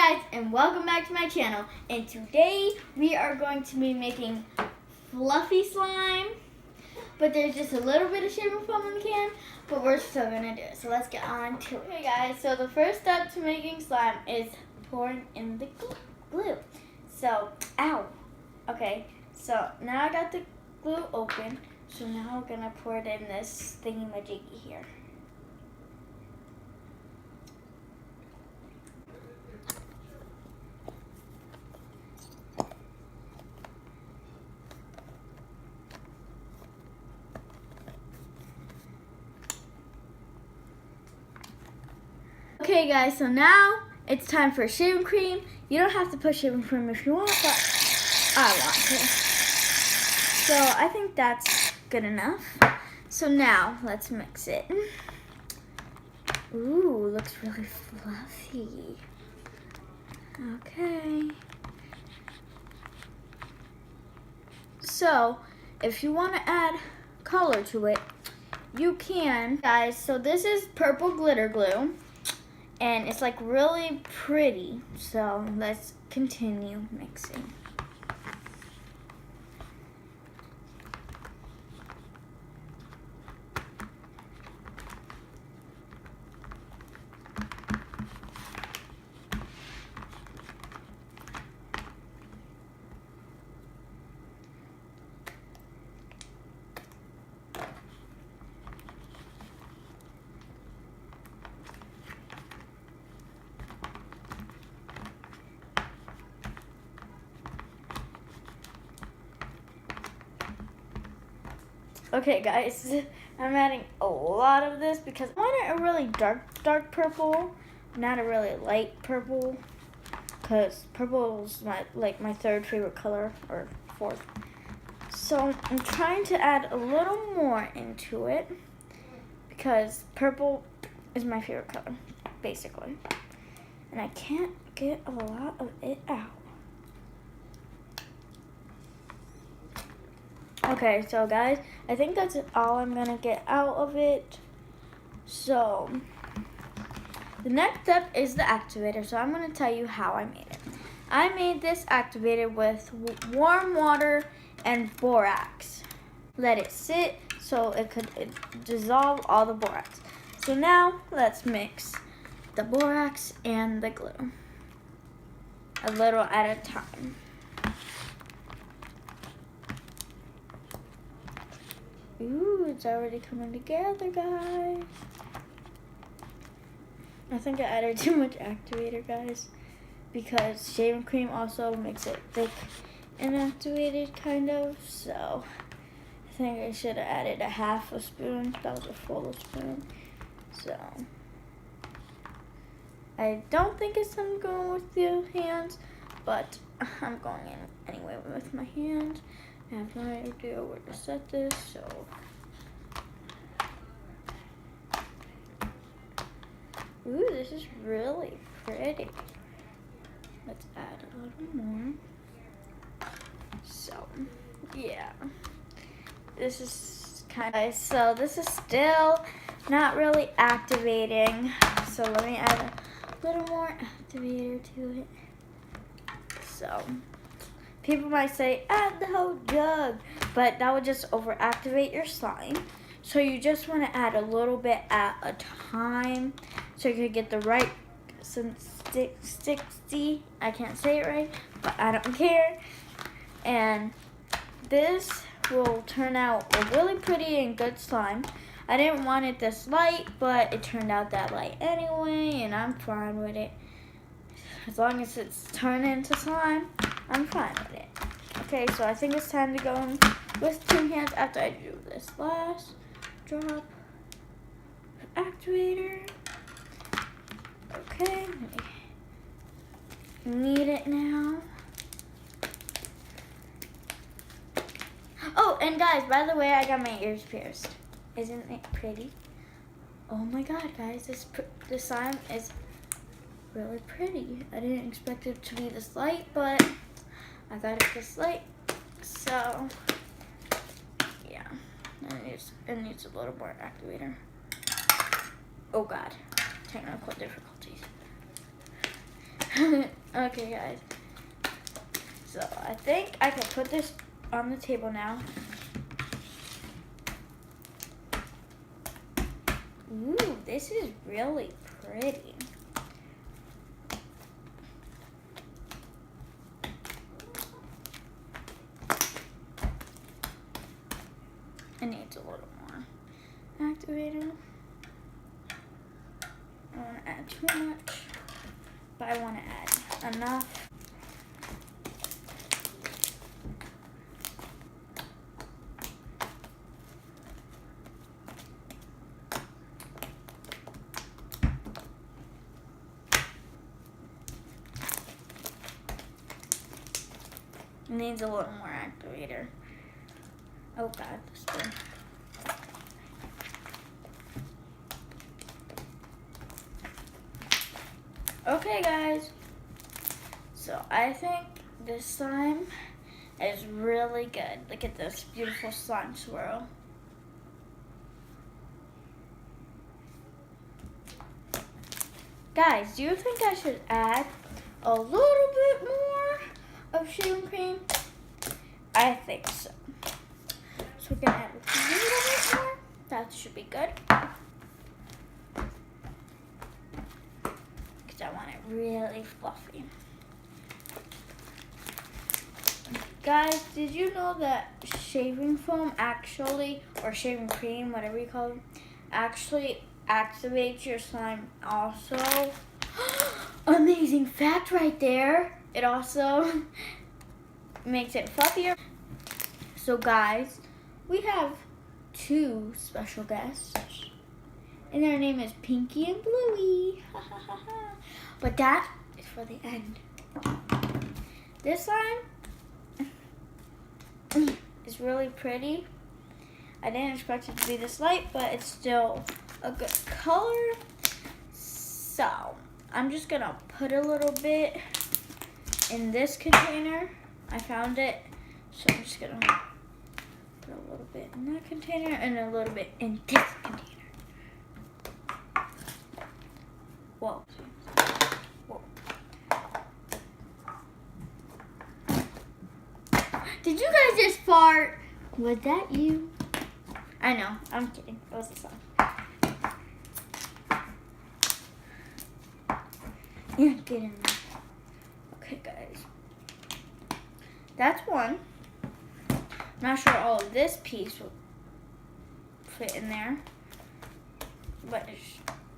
guys, and welcome back to my channel. And today we are going to be making fluffy slime, but there's just a little bit of shaving foam in the can, but we're still gonna do it. So let's get on to it. Okay guys, so the first step to making slime is pouring in the glue. So, ow. Okay, so now I got the glue open. So now we're gonna pour it in this thingy-majiggy here. Okay guys, so now it's time for shaving cream. You don't have to put shaving cream if you want, but I want to. So I think that's good enough. So now let's mix it. Ooh, looks really fluffy. Okay. So if you want to add color to it, you can. Guys, so this is purple glitter glue. And it's like really pretty. So let's continue mixing. Okay guys, I'm adding a lot of this because I want a really dark purple, not a really light purple, because purple is my third favorite color, or fourth. So I'm trying to add a little more into it because purple is my favorite color, basically. And I can't get a lot of it out. Okay, so guys, I think that's all I'm gonna get out of it. So, the next step is the activator. So I'm gonna tell you how I made it. I made this activator with warm water and borax. Let it sit so it could dissolve all the borax. So now, let's mix the borax and the glue. A little at a time. Ooh, it's already coming together, guys. I think I added too much activator, guys, because shaving cream also makes it thick and activated, kind of. So I think I should have added a half a spoon. That was a full spoon. So I don't think it's time going with the hands, but I'm going in anyway with my hands. I have no idea where to set this, so. Ooh, this is really pretty. Let's add a little more. So, yeah. This is so this is still not really activating. So let me add a little more activator to it. So. People might say, add the whole jug, but that would just overactivate your slime. So you just want to add a little bit at a time so you can get the right consistency. I can't say it right, but I don't care. And this will turn out a really pretty and good slime. I didn't want it this light, but it turned out that light anyway, and I'm fine with it. As long as it's turned into slime, I'm fine with it. Okay, so I think it's time to go in with 2 hands after I do this last drop of activator. Okay, need it now. Oh, and guys, by the way, I got my ears pierced. Isn't it pretty? Oh my god, guys, this slime is really pretty. I didn't expect it to be this light, but I got it this light. So yeah, it needs a little more activator. Oh god, technical difficulties. Okay, guys. So I think I can put this on the table now. Ooh, this is really pretty. It needs a little more activator. I don't want to add too much, but I want to add enough. It needs a little more activator. Oh God, this thing. Okay, guys. So I think this slime is really good. Look at this beautiful slime swirl. Guys, do you think I should add a little bit more of shaving cream? I think so. So we're gonna add a little bit more. That should be good. Because I want it really fluffy. Guys, did you know that shaving foam actually, or shaving cream, whatever you call it, actually activates your slime also? Amazing fact right there. It also makes it fluffier. So guys, we have two special guests, and their name is Pinky and Bluey. But that is for the end. This slime is really pretty. I didn't expect it to be this light, but it's still a good color. So I'm just gonna put a little bit in this container. I found it, so I'm just gonna put a little bit in that container and a little bit in this container. Whoa. Whoa. Did you guys just fart? Was that you? I know, I'm kidding. It was a song. Yeah, get in there. Okay, guys. That's one. I'm not sure all of this piece will fit in there. But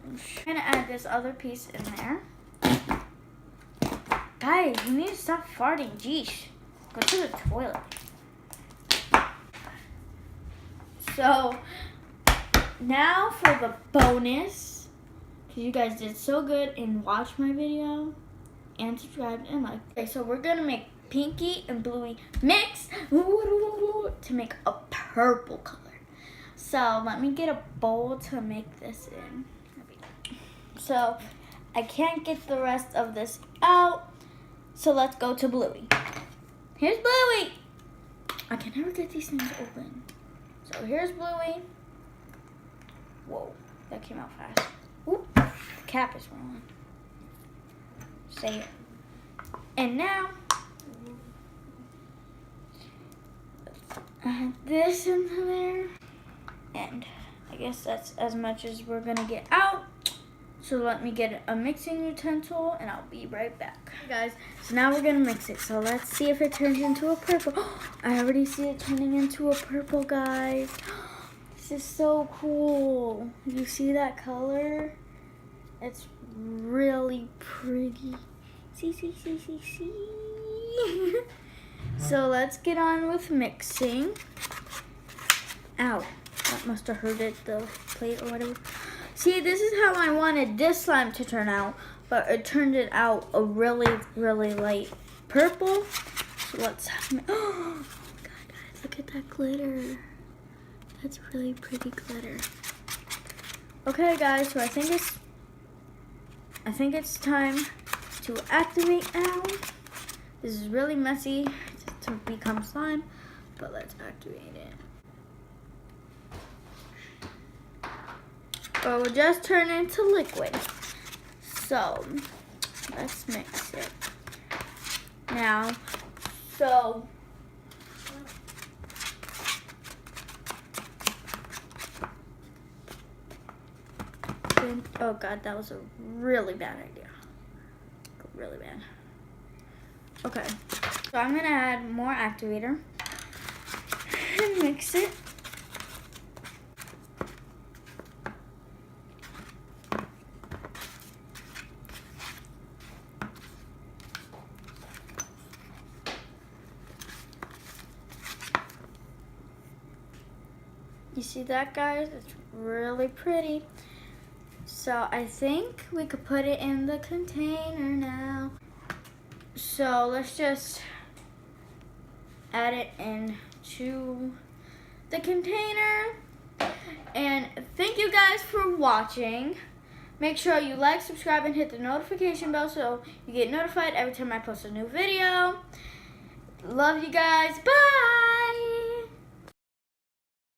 I'm gonna add this other piece in there. Guys, you need to stop farting. Jeez. Go to the toilet. So, now for the bonus. Because you guys did so good and watched my video. And subscribed and liked. Okay, so we're going to make Pinky and Bluey mix to make a purple color. So, let me get a bowl to make this in. So, I can't get the rest of this out. So, let's go to Bluey. Here's Bluey. I can never get these things open. So here's Bluey. Whoa, that came out fast. Oop, the cap is wrong. Say it. And now, add this into there. And I guess that's as much as we're gonna get out. So let me get a mixing utensil and I'll be right back. Okay, guys, so now we're gonna mix it. So let's see if it turns into a purple. I already see it turning into a purple, guys. This is so cool. You see that color? It's really pretty. See. So let's get on with mixing. Ow, that must have hurted the plate or whatever. See, this is how I wanted this slime to turn out, but it turned it out a really, really light purple. So let's, oh my God, guys, look at that glitter. That's really pretty glitter. Okay, guys, so I think it's time to activate now. This is really messy to become slime, but let's activate it. Or will just turn into liquid. So let's mix it. Now, so oh god, that was a really bad idea. Really bad. Okay, so I'm gonna add more activator and mix it. You see that, guys? It's really pretty. So I think we could put it in the container now. So let's just add it into the container. And thank you guys for watching. Make sure you like, subscribe, and hit the notification bell so you get notified every time I post a new video. Love you guys. Bye!